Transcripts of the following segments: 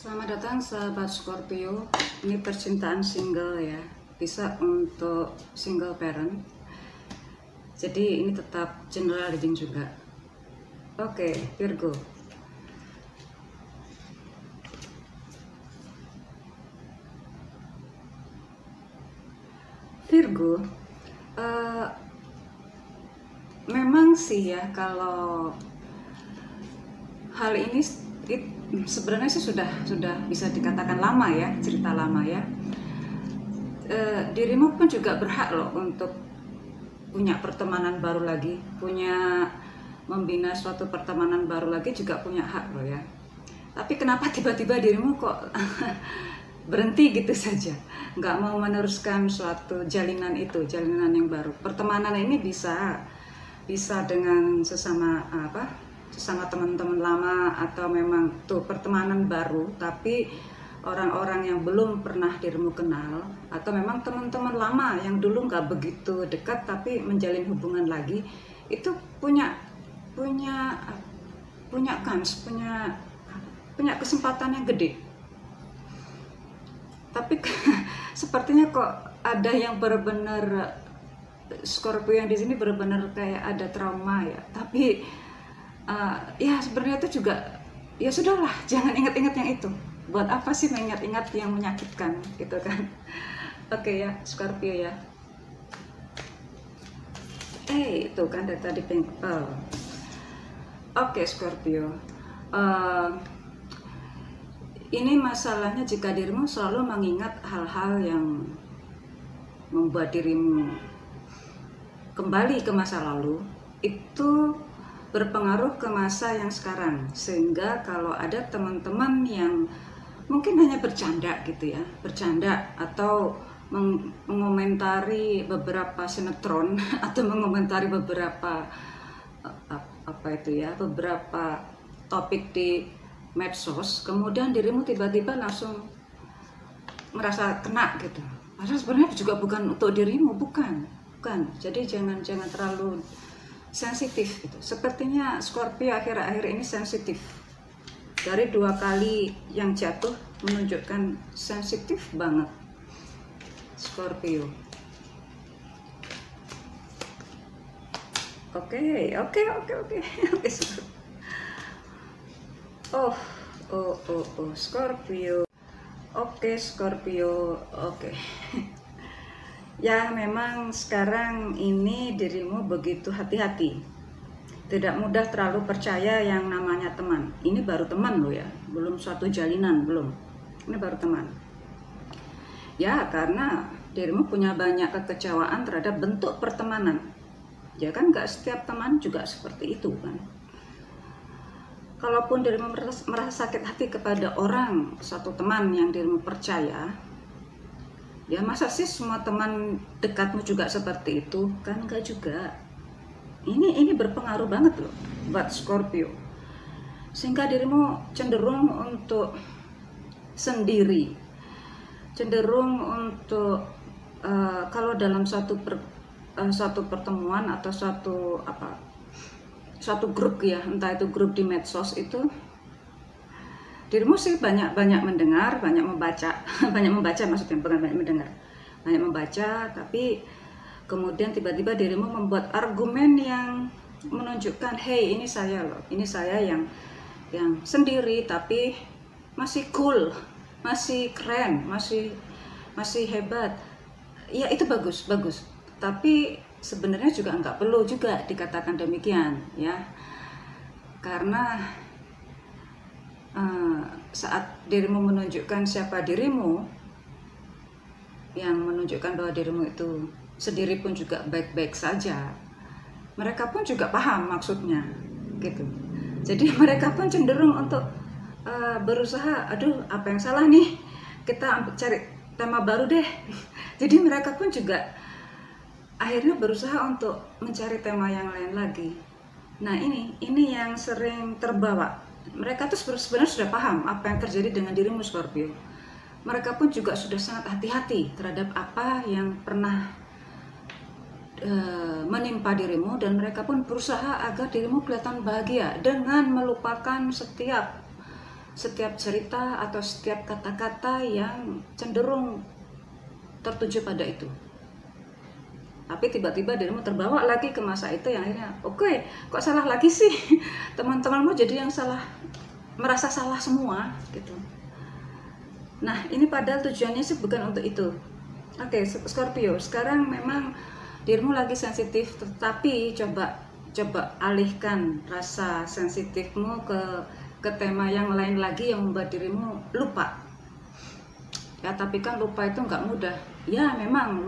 Selamat datang sahabat Scorpio. Ini percintaan single ya. Bisa untuk single parent. Jadi ini tetap general reading juga. Oke, Virgo. Virgo, memang sih ya kalau hal ini sebenarnya sih sudah bisa dikatakan lama ya, cerita lama ya. Dirimu pun juga berhak loh untuk punya pertemanan baru lagi, punya membina suatu pertemanan baru lagi juga punya hak loh ya. Tapi kenapa tiba-tiba dirimu kok berhenti gitu saja, nggak mau meneruskan suatu jalinan itu, jalinan yang baru. Pertemanan ini bisa dengan sesama sesama teman-teman lama, atau memang tuh pertemanan baru tapi orang-orang yang belum pernah dirimu kenal, atau memang teman-teman lama yang dulu nggak begitu dekat tapi menjalin hubungan lagi, itu punya kans, punya kesempatan yang gede. Tapi sepertinya kok ada yang benar-benar Scorpio yang di sini benar-benar kayak ada trauma ya. Tapi ya sebenarnya itu juga ya sudahlah, jangan ingat-ingat yang itu. Buat apa sih mengingat-ingat yang menyakitkan gitu kan? Oke ya Scorpio ya. Itu kan dari tadi pink. Oke Scorpio. Ini masalahnya jika dirimu selalu mengingat hal-hal yang membuat dirimu kembali ke masa lalu, itu berpengaruh ke masa yang sekarang. Sehingga kalau ada teman-teman yang mungkin hanya bercanda gitu ya, bercanda atau mengomentari beberapa sinetron atau mengomentari beberapa beberapa topik di medsos, kemudian dirimu tiba-tiba langsung merasa kena gitu. Padahal sebenarnya juga bukan untuk dirimu, bukan. Jadi jangan terlalu sensitif gitu. Sepertinya Scorpio akhir-akhir ini sensitif. Dari 2 kali yang jatuh menunjukkan sensitif banget Scorpio. Oke. Scorpio. Oke Scorpio. Ya memang sekarang ini dirimu begitu hati-hati. Tidak mudah terlalu percaya yang namanya teman. Ini baru teman loh ya, belum suatu jalinan, belum. Ini baru teman. Ya karena dirimu punya banyak kekecewaan terhadap bentuk pertemanan. Ya kan gak setiap teman juga seperti itu kan. Kalaupun dirimu merasa sakit hati kepada orang, satu teman yang dirimu percaya, ya masa sih semua teman dekatmu juga seperti itu? Kan enggak juga. Ini berpengaruh banget loh buat Scorpio. Sehingga dirimu cenderung untuk sendiri. Cenderung untuk kalau dalam suatu pertemuan atau suatu grup ya, entah itu grup di medsos itu, dirimu sih banyak mendengar, banyak membaca, maksudnya bukan banyak mendengar, banyak membaca, tapi kemudian tiba-tiba dirimu membuat argumen yang menunjukkan, hey ini saya loh, ini saya yang sendiri tapi masih cool, masih keren, masih hebat. Ya itu bagus. Tapi sebenarnya juga nggak perlu juga dikatakan demikian ya, karena saat dirimu menunjukkan siapa dirimu, yang menunjukkan bahwa dirimu itu sendiri pun juga baik-baik saja, mereka pun juga paham maksudnya gitu. Jadi mereka pun cenderung untuk berusaha, aduh apa yang salah nih, kita cari tema baru deh. Jadi mereka pun juga akhirnya berusaha untuk mencari tema yang lain lagi. Nah ini yang sering terbawa. Mereka tuh sebenarnya sudah paham apa yang terjadi dengan dirimu Scorpio. Mereka pun juga sudah sangat hati-hati terhadap apa yang pernah menimpa dirimu, dan mereka pun berusaha agar dirimu kelihatan bahagia dengan melupakan setiap setiap cerita atau setiap kata-kata yang cenderung tertuju pada itu. Tapi tiba-tiba dirimu terbawa lagi ke masa itu yang akhirnya, oke, kok salah lagi sih? Teman-temanmu jadi yang salah, merasa salah semua gitu. Nah, ini padahal tujuannya sih bukan untuk itu. Oke, Scorpio, sekarang memang dirimu lagi sensitif, tetapi coba alihkan rasa sensitifmu ke tema yang lain lagi yang membuat dirimu lupa. Ya, tapi kan lupa itu nggak mudah. Ya, memang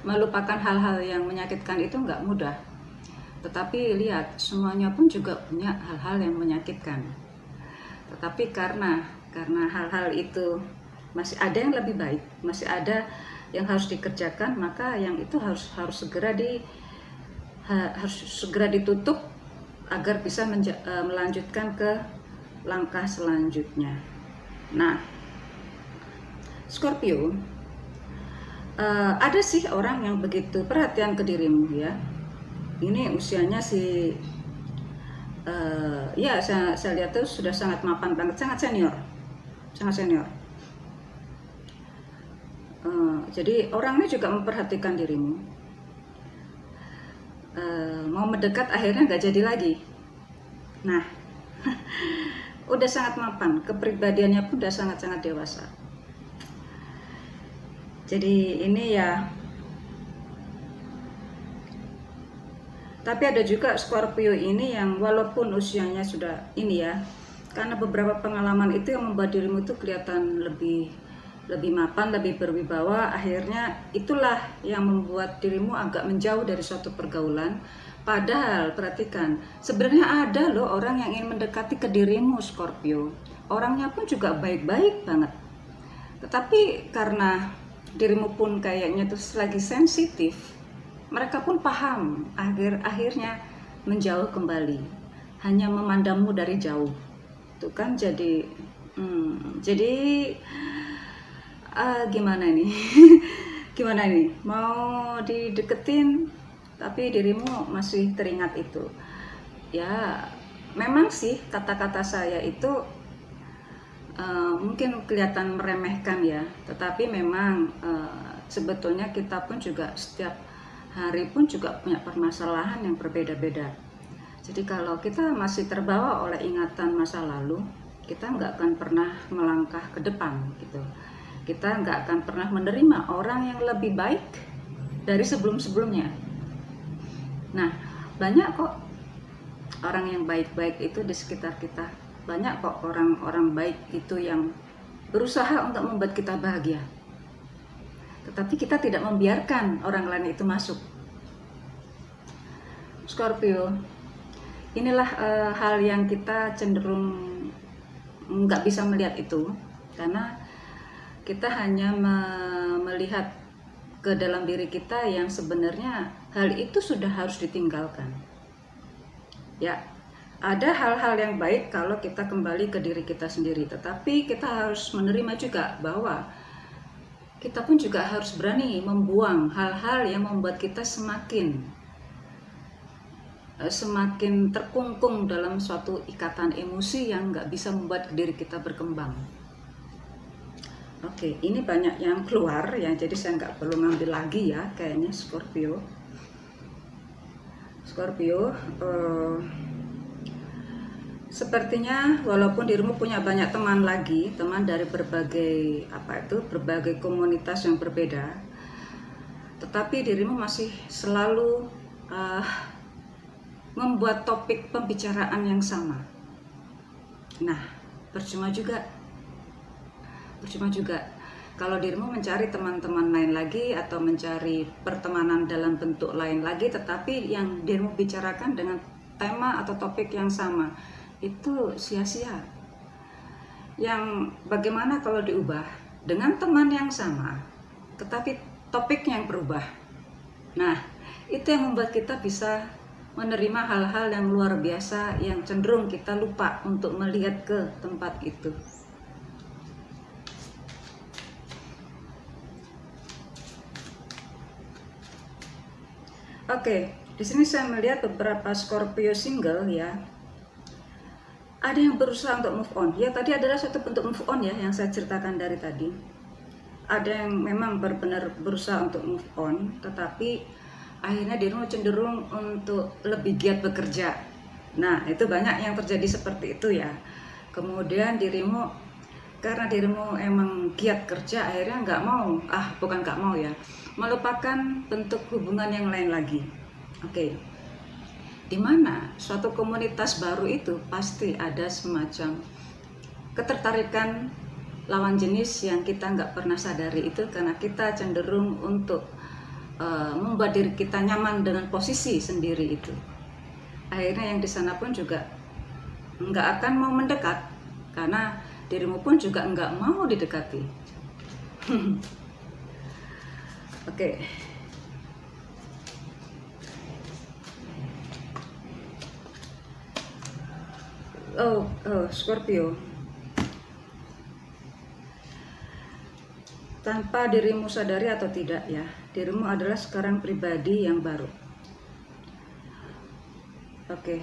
melupakan hal-hal yang menyakitkan itu nggak mudah. Tetapi lihat, semuanya pun juga punya hal-hal yang menyakitkan. Tetapi karena hal-hal itu masih ada yang lebih baik, masih ada yang harus dikerjakan, maka yang itu harus segera ditutup agar bisa melanjutkan ke langkah selanjutnya. Nah, Scorpio, ada sih orang yang begitu perhatian ke dirimu ya. Ini usianya sih, ya saya lihat tuh sudah sangat mapan banget, sangat senior. Jadi orangnya juga memperhatikan dirimu. Mau mendekat akhirnya nggak jadi lagi. Nah, udah sangat mapan, kepribadiannya pun udah sangat-sangat dewasa. Jadi ini ya. Tapi ada juga Scorpio ini yang walaupun usianya sudah ini ya, karena beberapa pengalaman itu yang membuat dirimu itu kelihatan lebih mapan, lebih berwibawa. Akhirnya itulah yang membuat dirimu agak menjauh dari suatu pergaulan. Padahal perhatikan, sebenarnya ada loh orang yang ingin mendekati ke dirimu, Scorpio. Orangnya pun juga baik-baik banget. Tetapi karena dirimu pun kayaknya terus lagi sensitif, mereka pun paham, akhirnya menjauh kembali, hanya memandangmu dari jauh. Itu kan jadi gimana nih? Gimana nih? Mau dideketin tapi dirimu masih teringat itu. Ya, memang sih kata-kata saya itu mungkin kelihatan meremehkan ya, tetapi memang sebetulnya kita pun juga setiap hari pun juga punya permasalahan yang berbeda-beda. Jadi kalau kita masih terbawa oleh ingatan masa lalu, kita nggak akan pernah melangkah ke depan gitu. Kita nggak akan pernah menerima orang yang lebih baik dari sebelum-sebelumnya. Nah, banyak kok orang yang baik-baik itu di sekitar kita. Banyak kok orang-orang baik itu yang berusaha untuk membuat kita bahagia. Tetapi kita tidak membiarkan orang lain itu masuk. Scorpio, inilah hal yang kita cenderung nggak bisa melihat itu, karena kita hanya melihat ke dalam diri kita yang sebenarnya hal itu sudah harus ditinggalkan. Ya, ada hal-hal yang baik kalau kita kembali ke diri kita sendiri, tetapi kita harus menerima juga bahwa kita pun juga harus berani membuang hal-hal yang membuat kita semakin terkungkung dalam suatu ikatan emosi yang nggak bisa membuat diri kita berkembang. Oke, ini banyak yang keluar ya, jadi saya nggak perlu ngambil lagi ya kayaknya. Scorpio, sepertinya walaupun dirimu punya banyak teman lagi, teman dari berbagai komunitas yang berbeda, tetapi dirimu masih selalu membuat topik pembicaraan yang sama. Nah, percuma juga kalau dirimu mencari teman-teman lain lagi atau mencari pertemanan dalam bentuk lain lagi, tetapi yang dirimu bicarakan dengan tema atau topik yang sama, itu sia-sia. Yang bagaimana kalau diubah dengan teman yang sama, tetapi topik yang berubah. Nah, itu yang membuat kita bisa menerima hal-hal yang luar biasa yang cenderung kita lupa untuk melihat ke tempat itu. Oke, di sini saya melihat beberapa Scorpio single ya. ada yang berusaha untuk move on. Ya, tadi adalah suatu bentuk move on ya yang saya ceritakan dari tadi. Ada yang memang benar-benar berusaha untuk move on, tetapi akhirnya dirimu cenderung untuk lebih giat bekerja. Nah, itu banyak yang terjadi seperti itu ya. Kemudian karena dirimu emang giat kerja, akhirnya bukan nggak mau ya, melupakan bentuk hubungan yang lain lagi. Oke. Dimana suatu komunitas baru itu pasti ada semacam ketertarikan lawan jenis yang kita nggak pernah sadari itu, karena kita cenderung untuk membuat diri kita nyaman dengan posisi sendiri itu. Akhirnya yang di sana pun juga nggak akan mau mendekat, karena dirimu pun juga nggak mau didekati. Oke. Scorpio. Tanpa dirimu sadari atau tidak ya, dirimu adalah sekarang pribadi yang baru. Oke.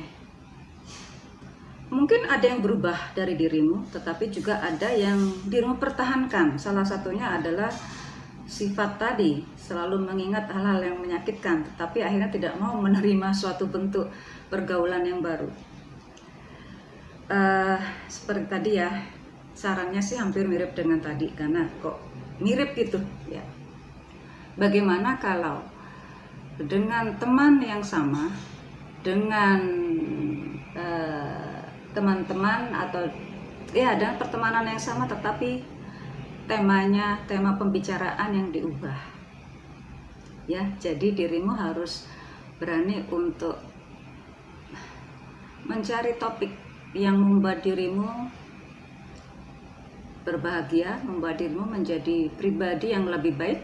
Mungkin ada yang berubah dari dirimu, tetapi juga ada yang dirimu pertahankan. Salah satunya adalah sifat tadi, selalu mengingat hal-hal yang menyakitkan, tetapi akhirnya tidak mau menerima suatu bentuk pergaulan yang baru. Seperti tadi ya, sarannya sih hampir mirip dengan tadi, karena kok mirip gitu ya. Bagaimana kalau dengan teman yang sama, dengan teman-teman atau ya dengan pertemanan yang sama, tetapi tema pembicaraan yang diubah ya. Jadi dirimu harus berani untuk mencari topik yang membuat dirimu berbahagia, membuat dirimu menjadi pribadi yang lebih baik,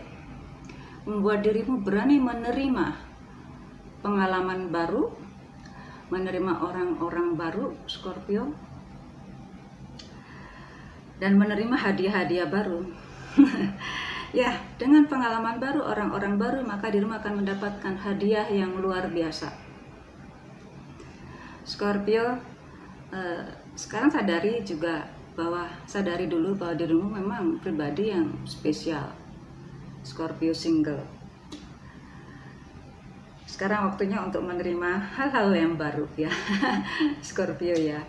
membuat dirimu berani menerima pengalaman baru, menerima orang-orang baru, Scorpio, dan menerima hadiah-hadiah baru. Ya, dengan pengalaman baru, orang-orang baru, maka dirimu akan mendapatkan hadiah yang luar biasa. Scorpio, sekarang sadari dulu bahwa dirimu memang pribadi yang spesial. Scorpio single. Sekarang waktunya untuk menerima hal-hal yang baru ya. Scorpio ya.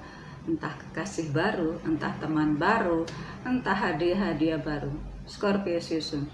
Entah kekasih baru, entah teman baru, entah hadiah-hadiah baru. Scorpio, see you soon.